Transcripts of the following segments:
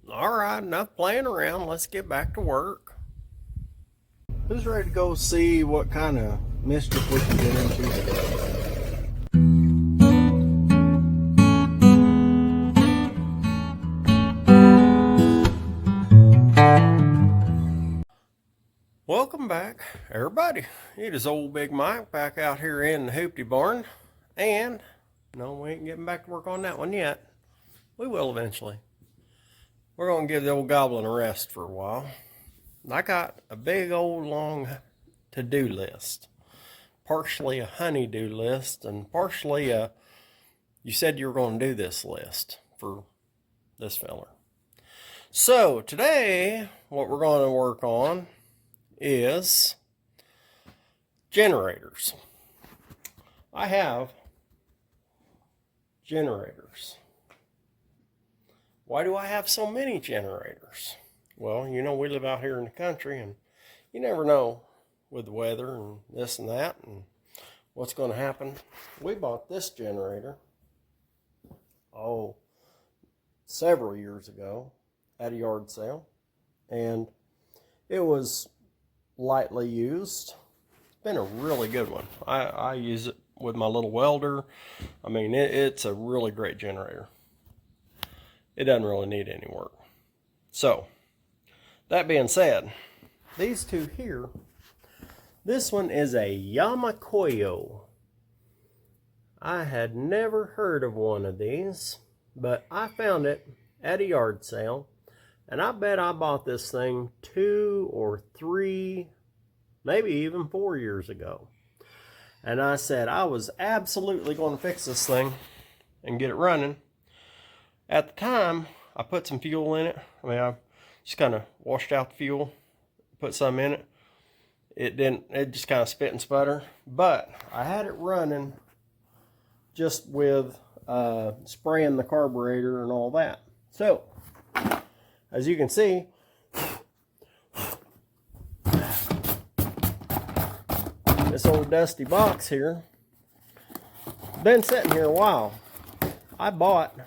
All right, enough playing around. Let's get back to work. Who's ready to go see what kind of mischief we can get into today? Welcome back, everybody. It is old Big Mike back out here in the Hoopty barn. And, no, we ain't getting back to work on that one yet. We will eventually. We're going to give the old goblin a rest for a while. I got a big old long to-do list. Partially a honey-do list and partially a you said you were going to do this list for this feller. So today what we're going to work on is generators. I have generators. Why do I have so many generators? Well, you know, we live out here in the country and you never know with the weather and this and that and what's going to happen. We bought this generator, several years ago at a yard sale, and it was lightly used. It's been a really good one. I use it with my little welder. I mean, it's a really great generator. It doesn't really need any work. So, that being said, these two here, this one is a Yamakoyo. I had never heard of one of these, but I found it at a yard sale, and I bet I bought this thing 2 or 3, maybe even 4 years ago. And I said I was absolutely going to fix this thing and get it running. At the time, I put some fuel in it. I just kind of washed out the fuel, put some in it. It just kind of spit and sputter. But I had it running just with spraying the carburetor and all that. So, as you can see, this old dusty box here, been sitting here a while. I bought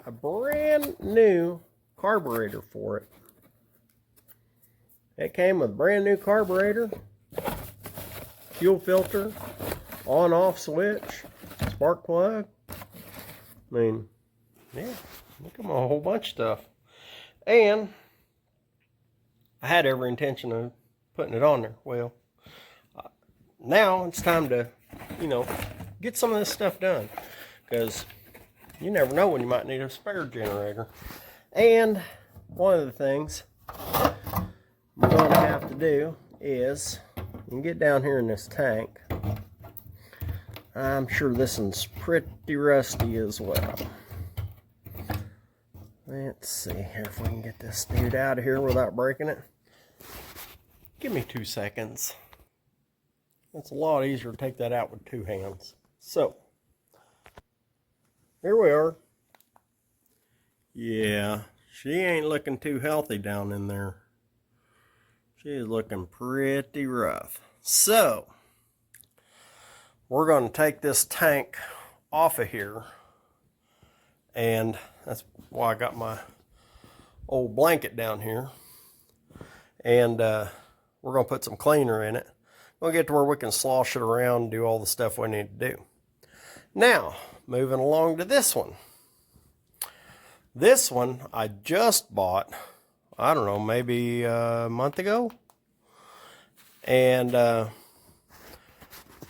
a brand new carburetor for it. It came with a brand new carburetor, fuel filter, on-off switch, spark plug. I mean, yeah, look at my whole bunch of stuff. And I had every intention of putting it on there. Well, now it's time to, get some of this stuff done, because you never know when you might need a spare generator. And one of the things I'm going to have to do is, you can get down here in this tank. I'm sure this one's pretty rusty as well. Let's see here if we can get this dude out of here without breaking it. Give me 2 seconds. It's a lot easier to take that out with 2 hands. So, here we are. Yeah, she ain't looking too healthy down in there. She's looking pretty rough. So, we're going to take this tank off of here. And that's why I got my old blanket down here. And we're going to put some cleaner in it. We'll get to where we can slosh it around and do all the stuff we need to do. Now, moving along to this one. This one I just bought, I don't know, maybe a month ago. And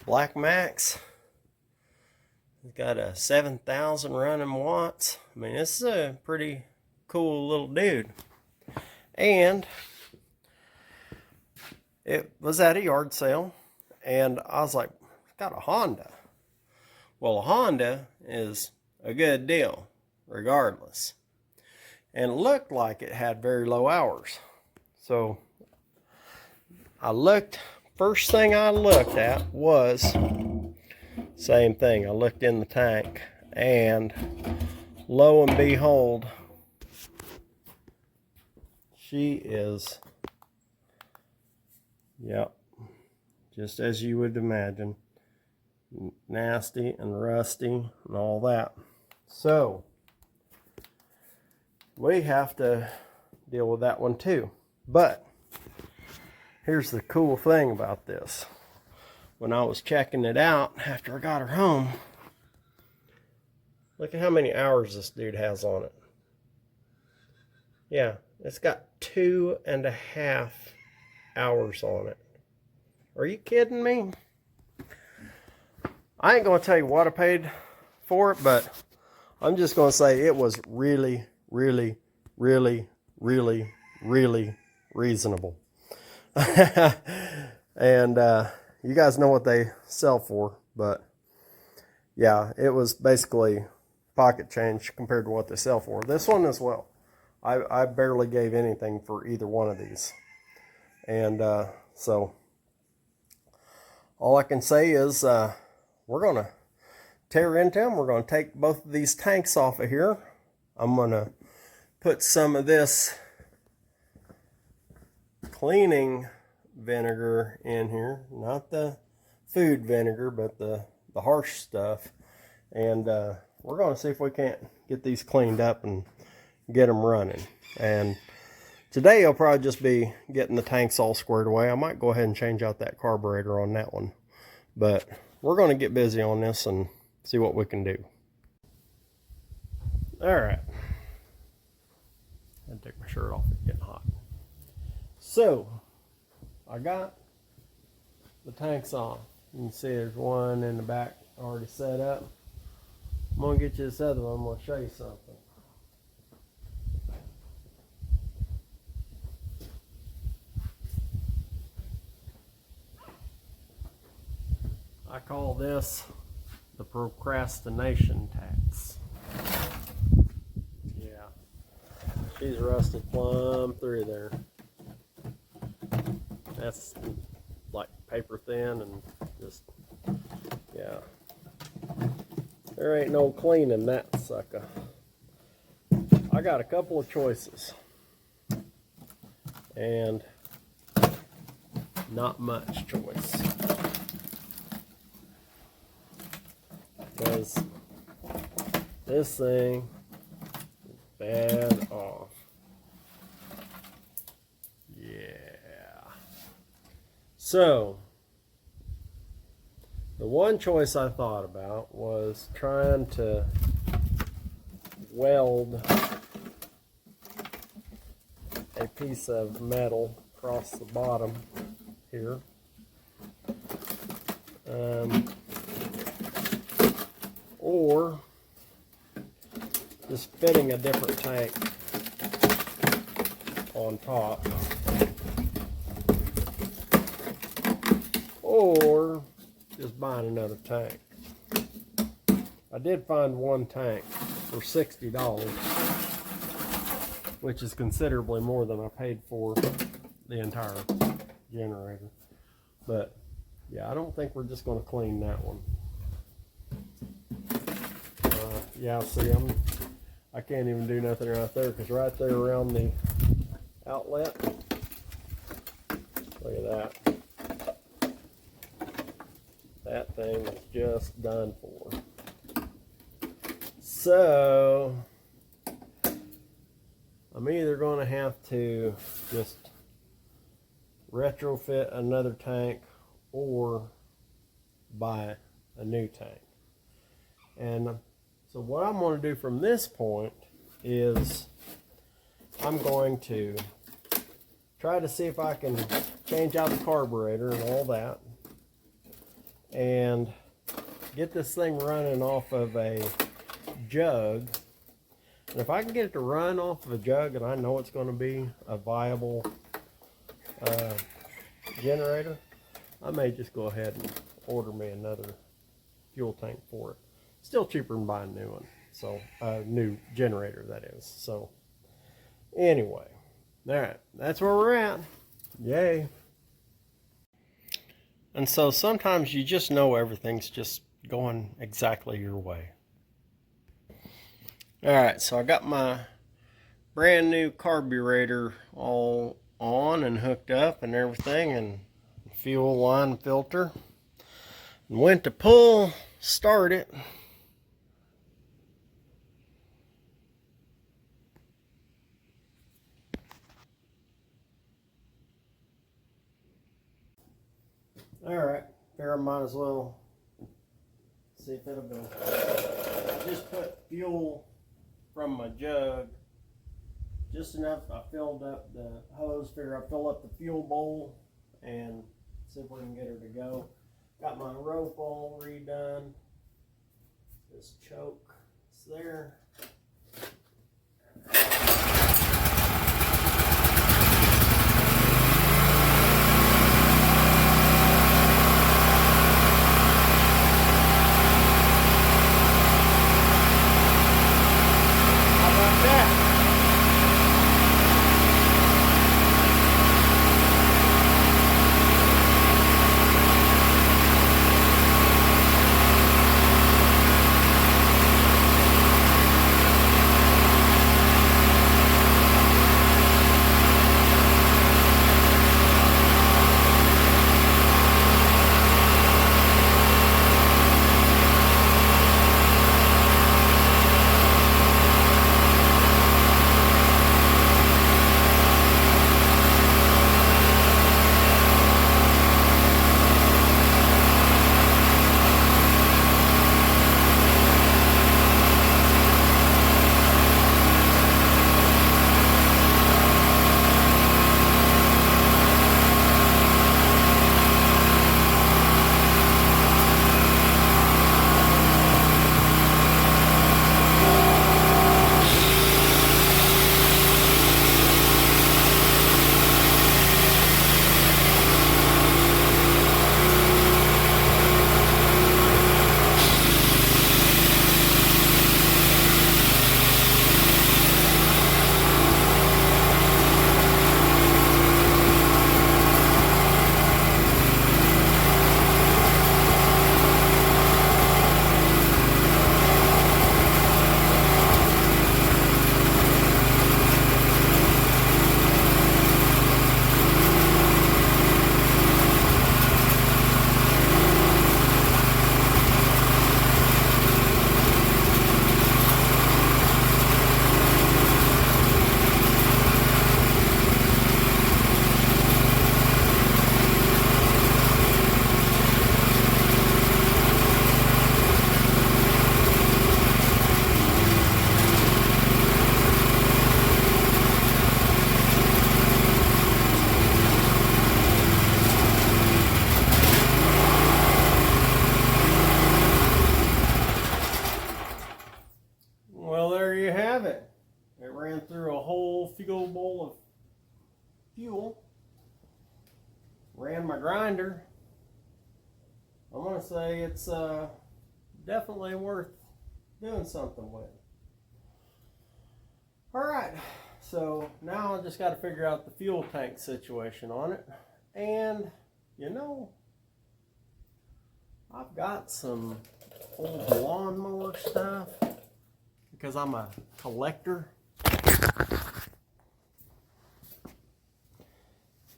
Black Max, it's got a 7,000 running watts. I mean, this is a pretty cool little dude. And it was at a yard sale, and I was like, it's got a Honda. Well, a Honda is a good deal, regardless. And it looked like it had very low hours. So, first thing I looked at was, same thing. I looked in the tank, and lo and behold, she is, yep, just as you would imagine, nasty and rusty and all that. So we have to deal with that one too. But here's the cool thing about this. When I was checking it out after I got her home, look at how many hours this dude has on it. Yeah, it's got 2.5 hours on it. Are you kidding me? I ain't gonna tell you what I paid for it, but I'm just gonna say it was really, really, really, really, really reasonable. And you guys know what they sell for, but yeah, it was basically pocket change compared to what they sell for. This one as well. I barely gave anything for either one of these. And so all I can say is we're going to tear into them. We're going to take both of these tanks off of here. I'm going to put some of this cleaning vinegar in here, not the food vinegar, but the harsh stuff, and we're going to see if we can't get these cleaned up and get them running. And today I'll probably just be getting the tanks all squared away. I might go ahead and change out that carburetor on that one, but we're going to get busy on this and see what we can do. All right, I take my shirt off, it's getting hot. So I got the tanks on. You can see there's one in the back already set up. I'm going to get you this other one. I'm going to show you something. I call this the procrastination tax. Yeah, she's rusted plumb through there. That's like paper thin and just, yeah. There ain't no cleaning that sucker. I got a couple of choices. And not much choice. Because this thing is bad off. Yeah. So, the one choice I thought about was trying to weld a piece of metal across the bottom here. Or just fitting a different tank on top. Or just buying another tank. I did find one tank for $60, which is considerably more than I paid for the entire generator. But yeah, I don't think we're just going to clean that one. Yeah, see, I can't even do nothing right there, because right there around the outlet, look at that. That thing is just done for. So I'm either going to have to just retrofit another tank or buy a new tank. And so what I'm going to do from this point is I'm going to try to see if I can change out the carburetor and all that, and get this thing running off of a jug. And if I can get it to run off of a jug, and I know it's going to be a viable generator, I may just go ahead and order me another fuel tank for it. Still cheaper than buying a new one. So, new generator, that is. So, anyway. Alright, that's where we're at. Yay. And so sometimes you just know everything's just going exactly your way. Alright, so I got my brand new carburetor all on and hooked up and everything, and fuel line filter. And went to start it. Alright, figure I might as well see if it'll go. Just put fuel from my jug, just enough. I filled up the hose, figure I'll fill up the fuel bowl and see if we can get her to go. Got my rope all redone. This choke is there. Well, there you have it. It ran through a whole fuel bowl of fuel. Ran my grinder. I'm going to say it's definitely worth doing something with. Alright, so now I just got to figure out the fuel tank situation on it. And, you know, I've got some old lawnmower stuff because I'm a collector.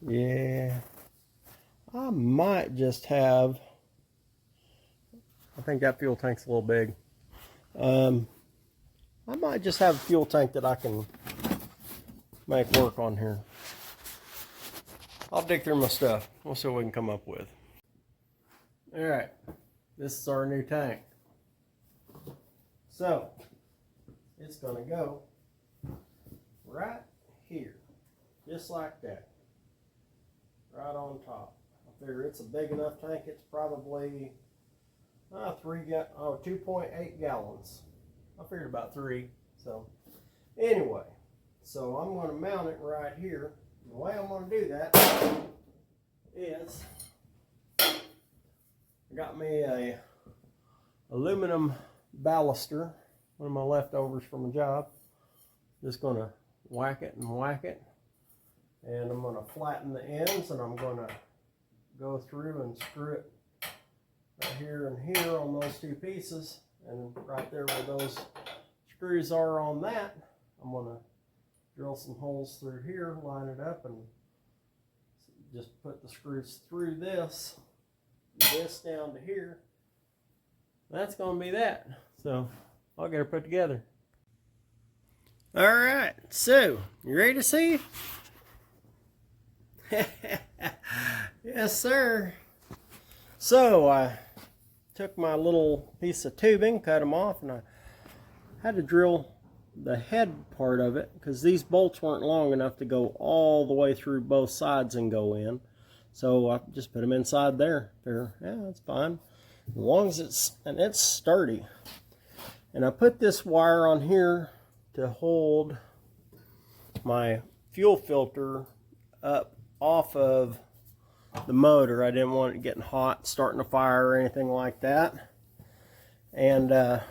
Yeah, I might just have, I think that fuel tank's a little big. I might just have a fuel tank that I can make work on here. I'll dig through my stuff. We'll see what we can come up with. Alright, this is our new tank. So, it's going to go right here, just like that, right on top. I figure it's a big enough tank. It's probably 2.8 gallons. I figured about 3. So anyway, so I'm going to mount it right here. The way I'm going to do that is I got me a aluminum baluster, one of my leftovers from a job. Just going to whack it and whack it, and I'm going to flatten the ends, and I'm going to go through and screw it right here and here on those 2 pieces, and right there where those screws are on that, I'm going to drill some holes through here, line it up, and just put the screws through this down to here. That's going to be that. So I'll get her put together. All right, so you ready to see? Yes, sir. So I took my little piece of tubing, cut them off, and I had to drill the head part of it because these bolts weren't long enough to go all the way through both sides and go in. So I just put them inside there. Yeah, that's fine. As long as it's sturdy. And I put this wire on here to hold my fuel filter up off of the motor. I didn't want it getting hot, starting a fire or anything like that. And I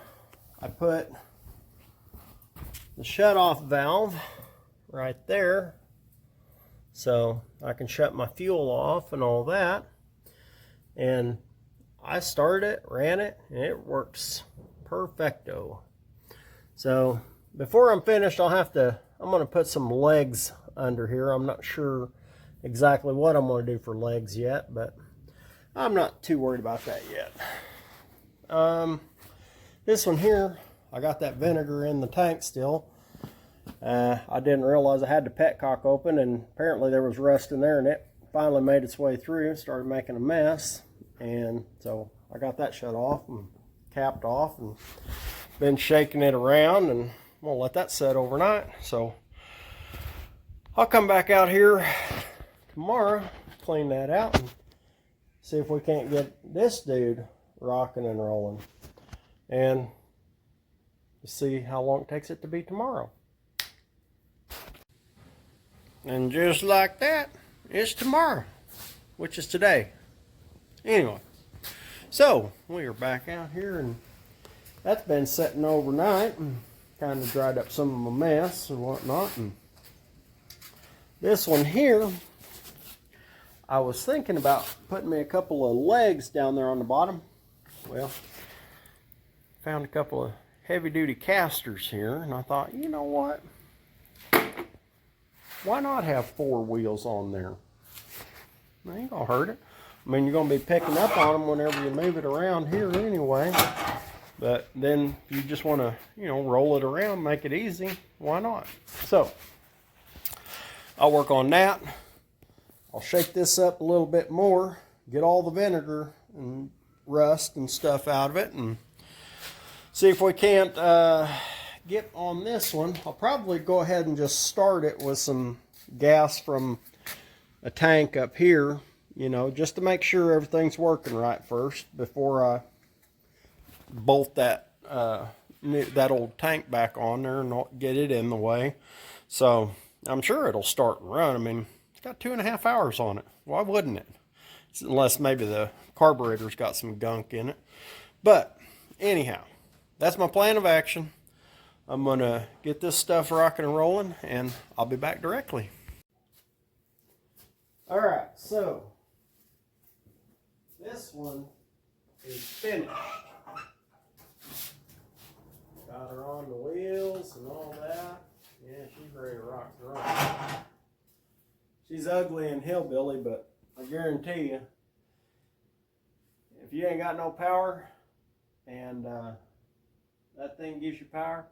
put the shut-off valve right there so I can shut my fuel off and all that. And I started it, ran it, and it works perfecto. So before I'm finished, I'm going to put some legs under here. I'm not sure exactly what I'm going to do for legs yet, but I'm not too worried about that yet. This one here, I got that vinegar in the tank still. I didn't realize I had the petcock open, and apparently there was rust in there, and it finally made its way through, started making a mess. And so I got that shut off and capped off and been shaking it around, and we'll let that set overnight. So I'll come back out here tomorrow, clean that out, and see if we can't get this dude rocking and rolling, and see how long it takes it to be tomorrow. And just like that, it's tomorrow, which is today. Anyway, so we are back out here, and that's been sitting overnight and kind of dried up some of my mess and whatnot. And this one here, I was thinking about putting me a couple of legs down there on the bottom. Well, found a couple of heavy-duty casters here, and I thought, you know what? Why not have 4 wheels on there? That ain't gonna hurt it. I mean, you're gonna be picking up on them whenever you move it around here anyway. But then if you just want to, roll it around, make it easy, why not? So I'll work on that. I'll shake this up a little bit more, get all the vinegar and rust and stuff out of it, and see if we can't get on this one. I'll probably go ahead and just start it with some gas from a tank up here, just to make sure everything's working right first before I bolt that old tank back on there and not get it in the way. So I'm sure it'll start and run. I mean, it's got 2.5 hours on it. Why wouldn't it? Unless maybe the carburetor's got some gunk in it. But anyhow, that's my plan of action. I'm going to get this stuff rocking and rolling, and I'll be back directly. Alright, so this one is finished. Got her on the wheels and all that. Yeah, she's ready to rock and roll. She's ugly and hillbilly, but I guarantee you, if you ain't got no power and that thing gives you power,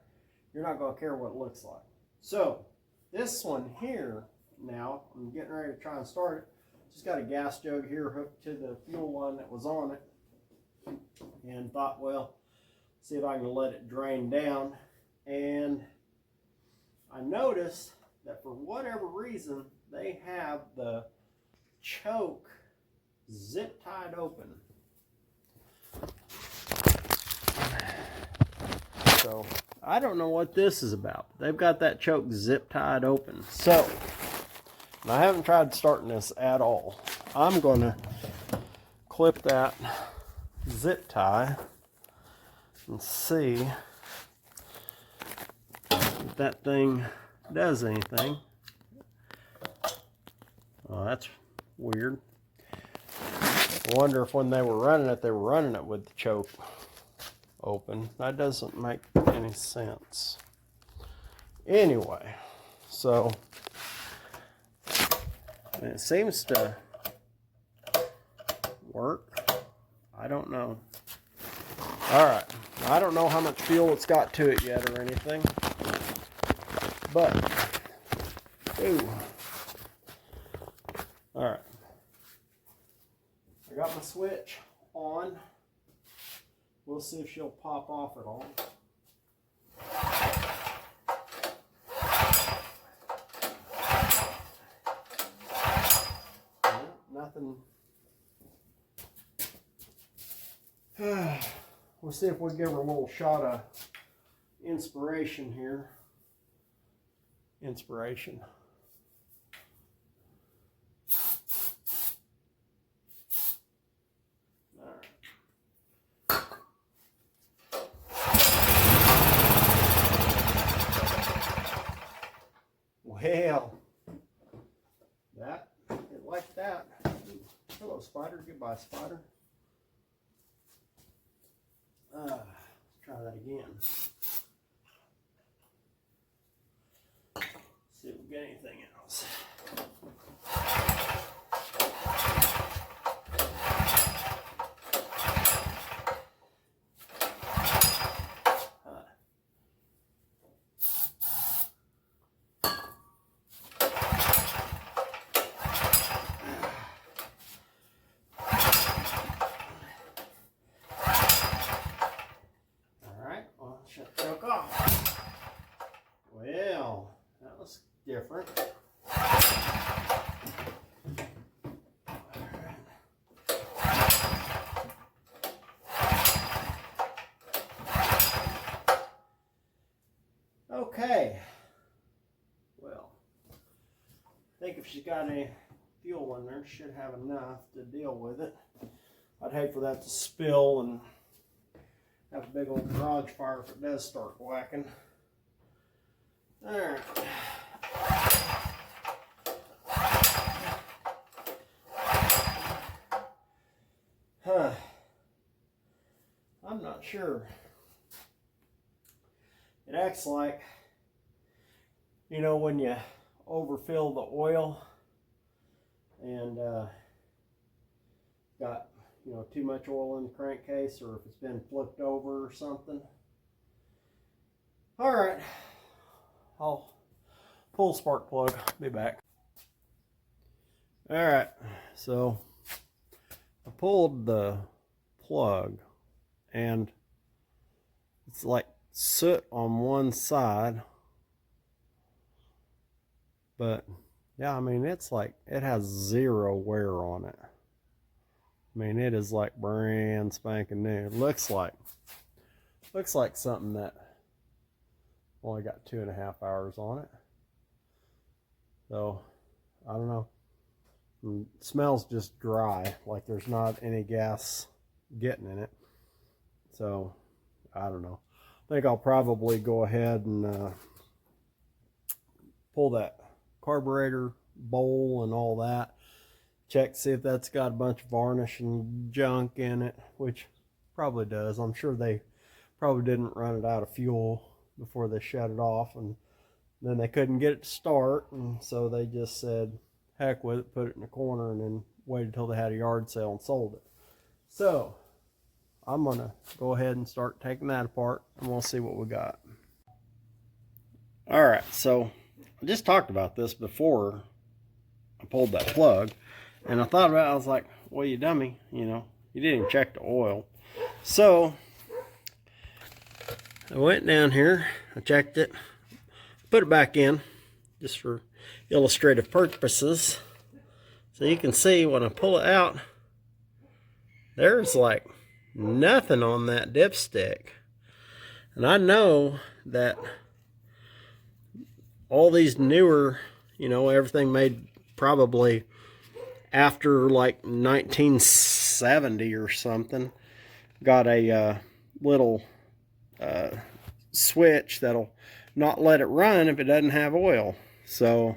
you're not going to care what it looks like. So this one here, now I'm getting ready to try and start it. Just got a gas jug here hooked to the fuel line that was on it, and thought, well, see if I can let it drain down. And I noticed that for whatever reason they have the choke zip tied open. So I don't know what this is about. They've got that choke zip tied open. So I haven't tried starting this at all. I'm going to clip that zip tie and see if that thing does anything. Oh, that's weird. I wonder if when they were running it with the choke open. That doesn't make any sense. Anyway, so it seems to work. I don't know. Alright, I don't know how much fuel it's got to it yet or anything, but ooh. Alright, I got my switch We'll see if she'll pop off at all. Nothing. We'll see if we give her a little shot of inspiration here. Inspiration. Well, that, like that. Hello, spider. Goodbye, spider. Let's try that again. See if we get anything else. Shut the choke off. Well, that was different. Okay. Well, I think if she's got any fuel in there, she should have enough to deal with it. I'd hate for that to spill and have a big old garage fire if it does start whacking. Alright. I'm not sure. It acts like, you know, when you overfill the oil and got, you know, too much oil in the crankcase, or if it's been flipped over or something. All right, I'll pull the spark plug, be back. All right, so I pulled the plug and it's like soot on one side, but yeah, I mean, it's like, it has zero wear on it. I mean, it is like brand spanking new. It looks like something that only got 2.5 hours on it. So, I don't know. It smells just dry, like there's not any gas getting in it. So, I don't know. I think I'll probably go ahead and pull that carburetor bowl and all that. Check to see if that's got a bunch of varnish and junk in it, which probably does. I'm sure they probably didn't run it out of fuel before they shut it off, and then they couldn't get it to start, and so they just said, heck with it, put it in the corner, and then waited till they had a yard sale and sold it. So I'm gonna go ahead and start taking that apart, and we'll see what we got. All right, so I just talked about this before I pulled that plug. And I thought about it, I was like, well, you dummy, you know, you didn't even check the oil. So I went down here, I checked it, put it back in, just for illustrative purposes. So you can see when I pull it out, there's like nothing on that dipstick. And I know that all these newer, you know, everything made probably after like 1970 or something, got a little switch that'll not let it run if it doesn't have oil. So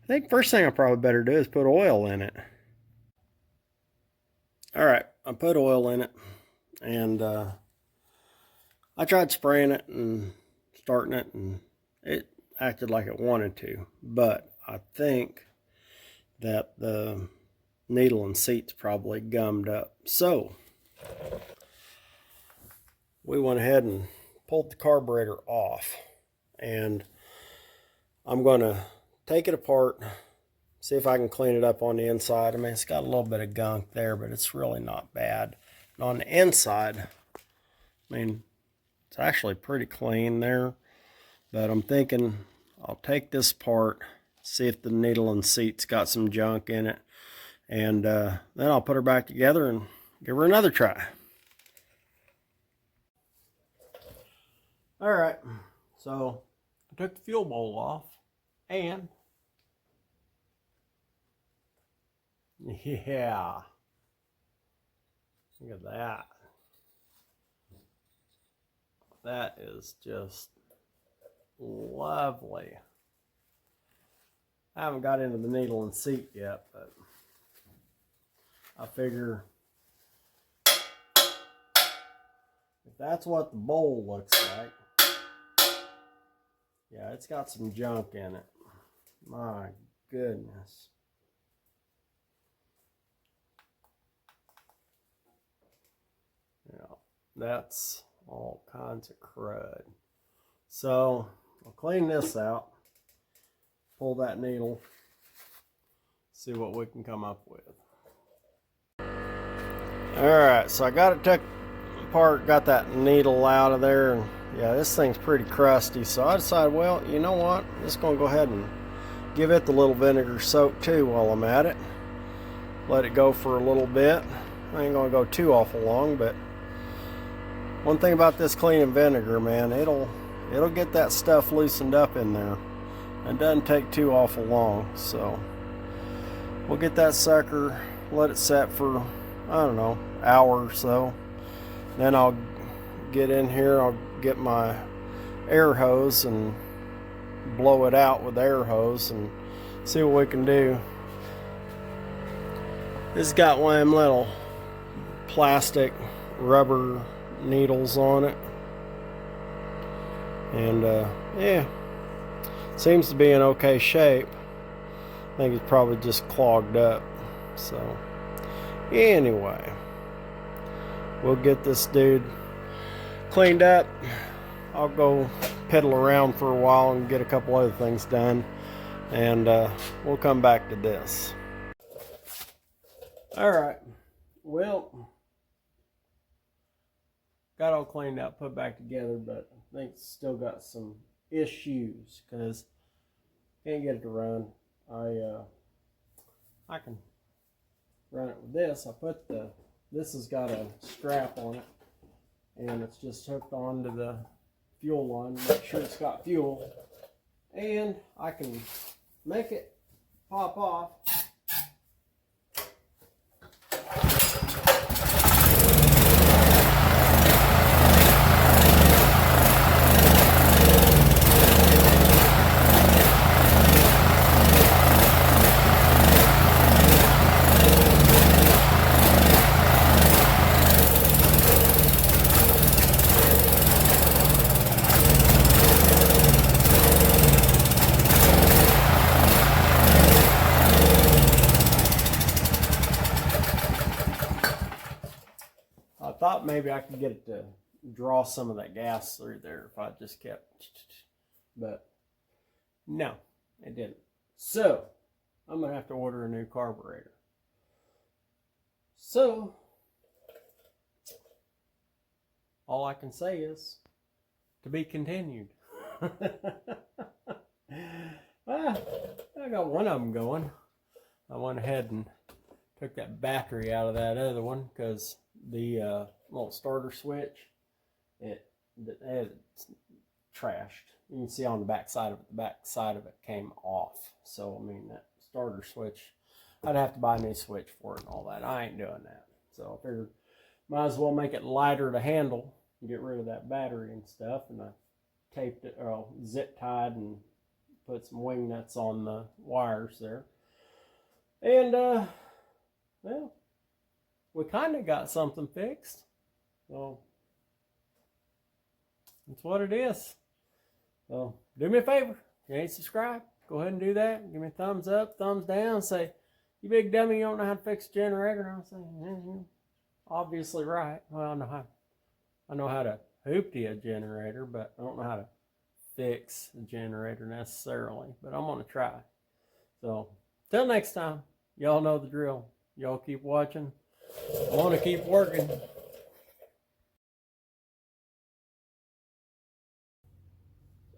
I think first thing I probably better do is put oil in it. All right, I put oil in it, and I tried spraying it and starting it, and it acted like it wanted to, but I think that the needle and seat's probably gummed up. So we went ahead and pulled the carburetor off, and I'm going to take it apart, see if I can clean it up on the inside. I mean, it's got a little bit of gunk there, but it's really not bad. And on the inside, I mean, it's actually pretty clean there, but I'm thinking I'll take this apart, see if the needle and seat's got some junk in it, and then I'll put her back together and give her another try. All right, so I took the fuel bowl off, and yeah, look at that. That is just lovely. I haven't got into the needle and seat yet, but I figure if that's what the bowl looks like, yeah, it's got some junk in it. My goodness. Yeah, that's all kinds of crud. So I'll clean this out, pull that needle, see what we can come up with. Alright, so I got it took apart, got that needle out of there, and yeah, this thing's pretty crusty, so I decided, well, you know what, I'm just going to go ahead and give it the little vinegar soak too while I'm at it. Let it go for a little bit. I ain't going to go too awful long, but one thing about this cleaning vinegar, man, it'll get that stuff loosened up in there. It doesn't take too awful long, so we'll get that sucker, let it set for, I don't know, hour or so. Then I'll get in here, I'll get my air hose and blow it out with the air hose and see what we can do. This has got one of them little plastic rubber needles on it, and yeah, seems to be in okay shape. I think it's probably just clogged up. So anyway, we'll get this dude cleaned up. I'll go pedal around for a while and get a couple other things done, and we'll come back to this. Alright, well, got all cleaned out, put back together, but I think it's still got some issues because can't get it to run. I can run it with this. This has got a strap on it, and it's just hooked onto the fuel line. Make sure it's got fuel, and I can make it pop off. I thought maybe I could get it to draw some of that gas through there if I just kept, but no, it didn't. So I'm gonna have to order a new carburetor. So all I can say is to be continued. I got one of them going. I went ahead and took that battery out of that other one because the little starter switch, it's trashed. You can see on the back side of it, the back side of it came off. So I mean, that starter switch, I'd have to buy a new switch for it and all that. I ain't doing that. So I figured might as well make it lighter to handle and get rid of that battery and stuff. And I taped it, or zip tied and put some wing nuts on the wires there. And well, we kind of got something fixed. So that's what it is. So do me a favor. If you ain't subscribed, go ahead and do that. Give me a thumbs up, thumbs down. Say, you big dummy, you don't know how to fix a generator. And I'll say, yeah, you're obviously right. Well, I know how to hoopty a generator, but I don't know how to fix a generator necessarily. But I'm going to try. So till next time, y'all know the drill. Y'all keep watching. I want to keep working.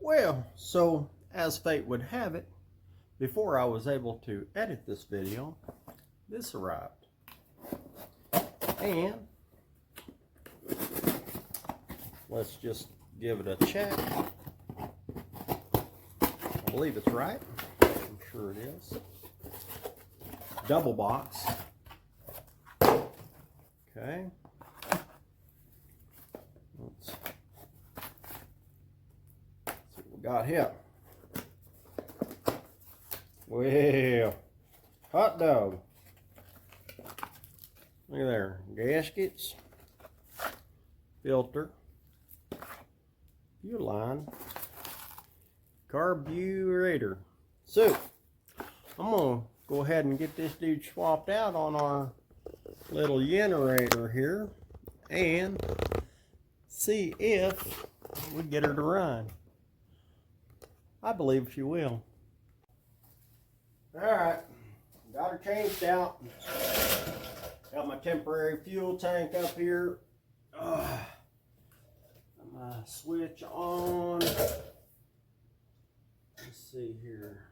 Well, so as fate would have it, before I was able to edit this video, this arrived. And let's just give it a check. I believe it's right. I'm sure it is. Double box. Okay. Let's see what we got here. Well, hot dog. Look at there. Gaskets. Filter. Fuel line. Carburetor. So, I'm going to go ahead and get this dude swapped out on our little generator here and see if we get her to run. I believe she will. Alright, got her changed out. Got my temporary fuel tank up here. Got my switch on. Let's see here.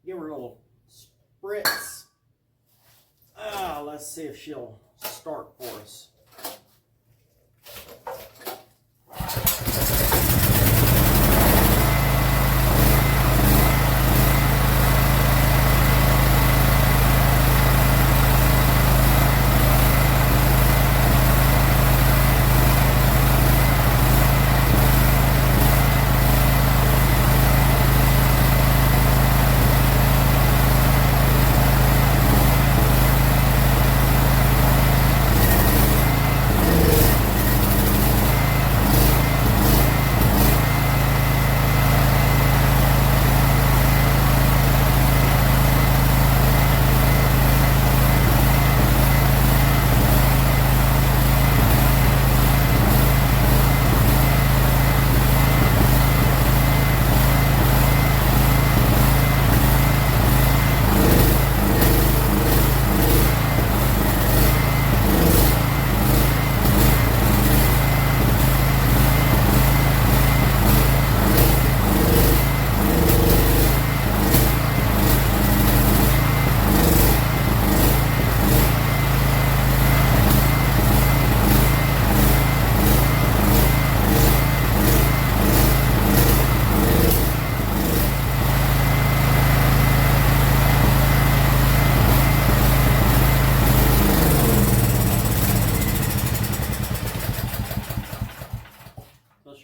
Give her a little spritz. Let's see if she'll start for us.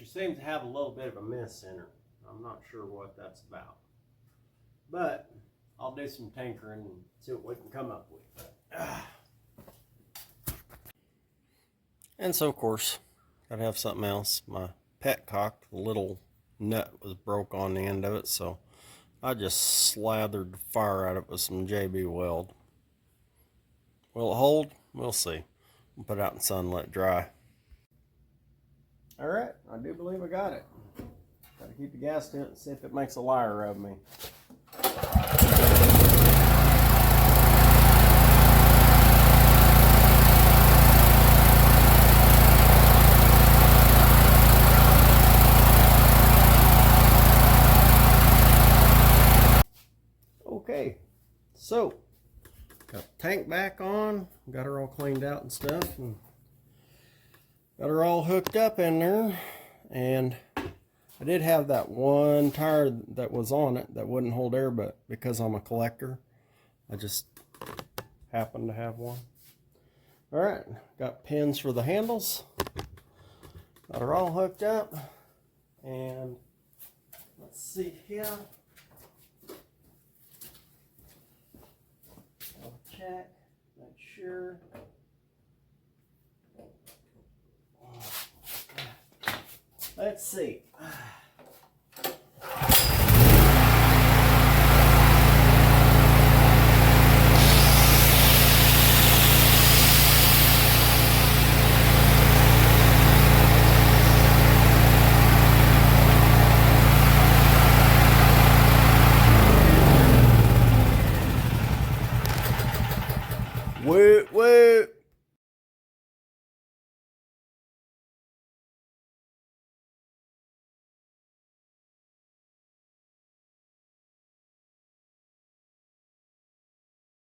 Seems to have a little bit of a miss in her. I'm not sure what that's about. But I'll do some tinkering and see what we can come up with. And so, of course, gotta have something else. My petcock, the little nut was broke on the end of it, so I just slathered the fire out of it with some JB Weld. Will it hold? We'll see. We'll put it out in the sun and let it dry. Alright, I do believe I got it. Gotta keep the gas to it and see if it makes a liar of me. Okay, so got the tank back on, got her all cleaned out and stuff, and got her all hooked up in there. And I did have that one tire that was on it that wouldn't hold air, but because I'm a collector, I just happened to have one. Alright, got pins for the handles. Got her all hooked up. And let's see here. I'll check, make sure. Let's see. Wait.